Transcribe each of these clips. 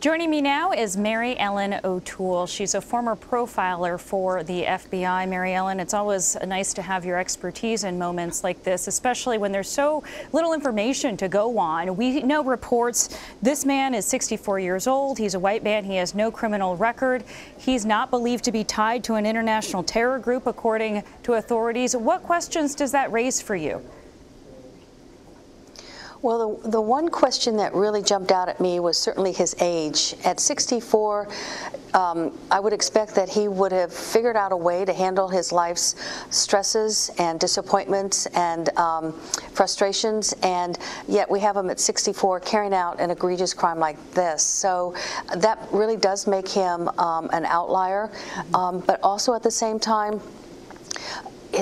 Joining me now is Mary Ellen OToole. She's a former profiler for the FBI. Mary Ellen, it's always nice to have your expertise in moments like this, especially when there's so little information to go on. We know reports this man is 64 years old. He's a white man. He has no criminal record. He's not believed to be tied to an international terror group, according to authorities. What questions does that raise for you? Well, the one question that really jumped out at me was certainly his age. At 64, I would expect that he would have figured out a way to handle his life's stresses and disappointments and frustrations, and yet we have him at 64 carrying out an egregious crime like this. So that really does make him an outlier, but also at the same time,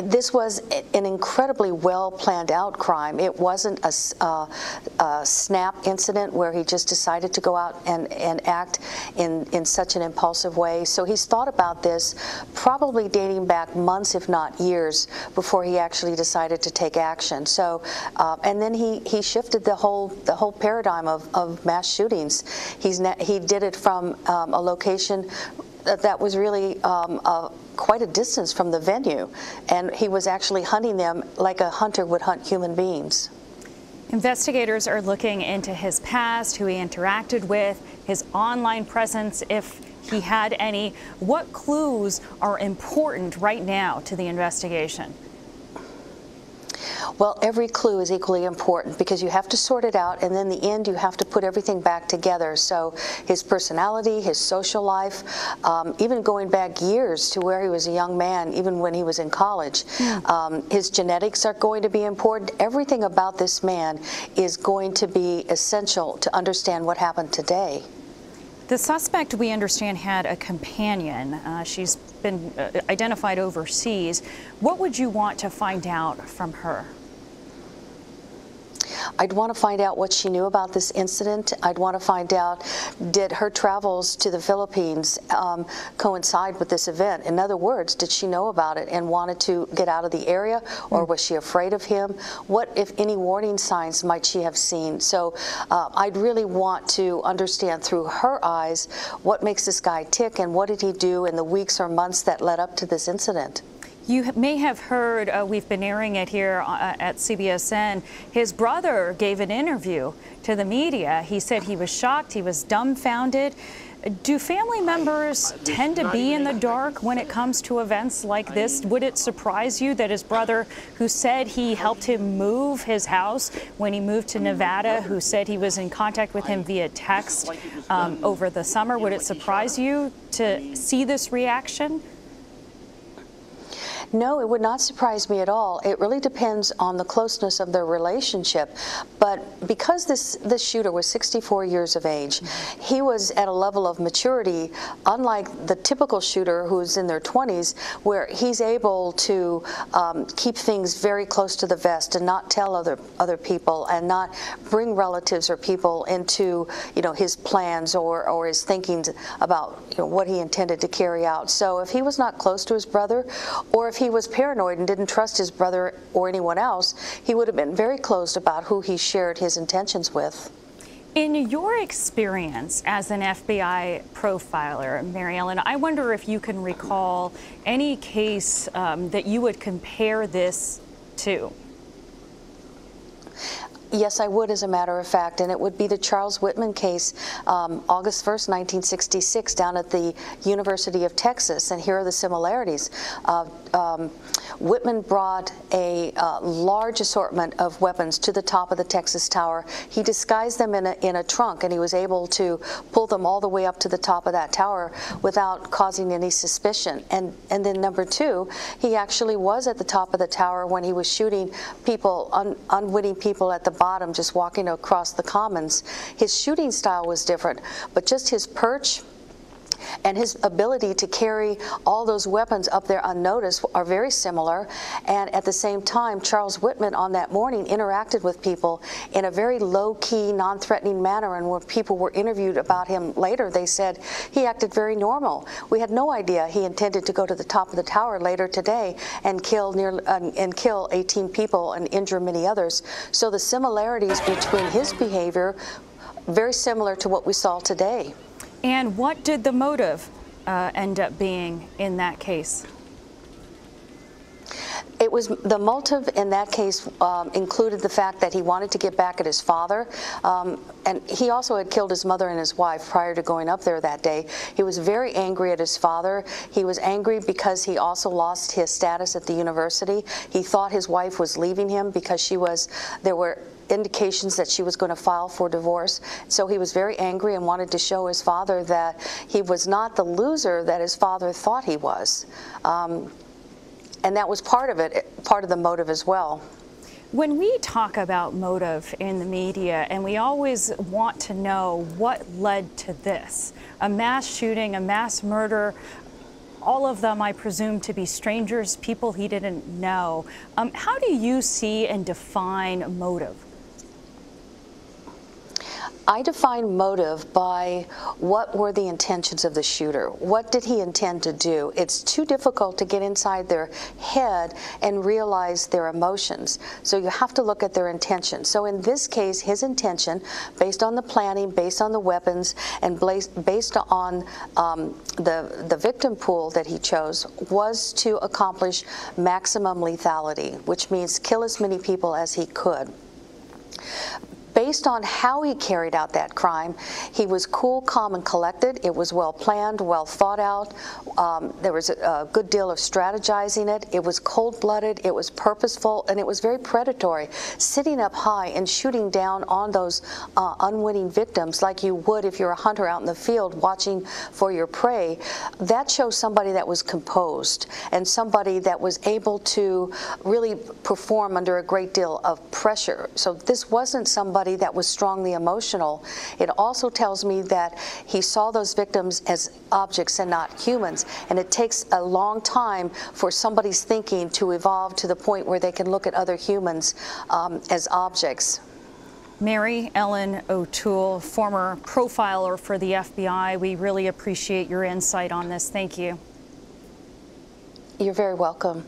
this was an incredibly well-planned out crime. It wasn't a snap incident where he just decided to go out and act in such an impulsive way. So he's thought about this probably dating back months, if not years, before he actually decided to take action. So, and then he shifted the whole paradigm of mass shootings. He did it from a location that was really quite a distance from the venue, and he was actually hunting them like a hunter would hunt human beings. Investigators are looking into his past, who he interacted with, his online presence, if he had any. What clues are important right now to the investigation? Well, every clue is equally important because you have to sort it out, and then in the end you have to put everything back together. So his personality, his social life, even going back years to where he was a young man, even when he was in college. His genetics are going to be important. Everything about this man is going to be essential to understand what happened today. The suspect, we understand, had a companion. She's been identified overseas. What would you want to find out from her? I'd want to find out what she knew about this incident. I'd want to find out, did her travels to the Philippines coincide with this event? In other words, did she know about it and wanted to get out of the area, or was she afraid of him? What, if any, warning signs might she have seen? So I'd really want to understand through her eyes what makes this guy tick and what did he do in the weeks or months that led up to this incident. You may have heard, we've been airing it here at CBSN, his brother gave an interview to the media. He said he was shocked, he was dumbfounded. Do family members tend to be in the dark when it comes to events like this? Would it surprise you that his brother, who said he helped him move his house when he moved to Nevada, who said he was in contact with him via text over the summer, would it surprise you to see this reaction? No, it would not surprise me at all. It really depends on the closeness of their relationship. But because this shooter was 64 years of age, he was at a level of maturity, unlike the typical shooter who's in their 20s, where he's able to keep things very close to the vest and not tell other people and not bring relatives or people into, his plans or his thinking about what he intended to carry out. So if he was not close to his brother, or if he was paranoid and didn't trust his brother or anyone else, he would have been very closed about who he shared his intentions with. In your experience as an FBI profiler, Mary Ellen, I wonder if you can recall any case that you would compare this to. Yes, I would, as a matter of fact, and it would be the Charles Whitman case, August 1st, 1966, down at the University of Texas, and here are the similarities. Whitman brought a large assortment of weapons to the top of the Texas Tower. He disguised them in a trunk, and he was able to pull them all the way up to the top of that tower without causing any suspicion. And then number two, he actually was at the top of the tower when he was shooting people, unwitting people at the bottom, just walking across the commons. His shooting style was different, but just his perch and his ability to carry all those weapons up there unnoticed are very similar. And at the same time, Charles Whitman on that morning interacted with people in a very low-key, non-threatening manner, and when people were interviewed about him later, they said he acted very normal. We had no idea he intended to go to the top of the tower later today and kill 18 people and injure many others. So the similarities between his behavior very similar to what we saw today. And what did the motive end up being in that case? It was the motive in that case included the fact that he wanted to get back at his father, and he also had killed his mother and his wife prior to going up there that day. He was very angry at his father. He was angry because he also lost his status at the university. He thought his wife was leaving him because there were indications that she was going to file for divorce. So he was very angry and wanted to show his father that he was not the loser that his father thought he was. And that was part of it, part of the motive as well. When we talk about motive in the media, and we always want to know what led to this, a mass shooting, a mass murder, all of them I presume to be strangers, people he didn't know. How do you see and define motive? I define motive by what were the intentions of the shooter. What did he intend to do? It's too difficult to get inside their head and realize their emotions. So you have to look at their intention. So in this case, his intention, based on the planning, based on the weapons, and based on the victim pool that he chose, was to accomplish maximum lethality, which means kill as many people as he could. Based on how he carried out that crime, he was cool, calm, and collected. It was well planned, well thought out. There was a good deal of strategizing it. It was cold-blooded, it was purposeful, and it was very predatory. Sitting up high and shooting down on those unwitting victims like you would if you're a hunter out in the field watching for your prey, that shows somebody that was composed and somebody that was able to really perform under a great deal of pressure. So this wasn't somebody that was strongly emotional. It also tells me that he saw those victims as objects and not humans, and it takes a long time for somebody's thinking to evolve to the point where they can look at other humans as objects. Mary Ellen OToole, former profiler for the FBI, we really appreciate your insight on this. Thank you. You're very welcome.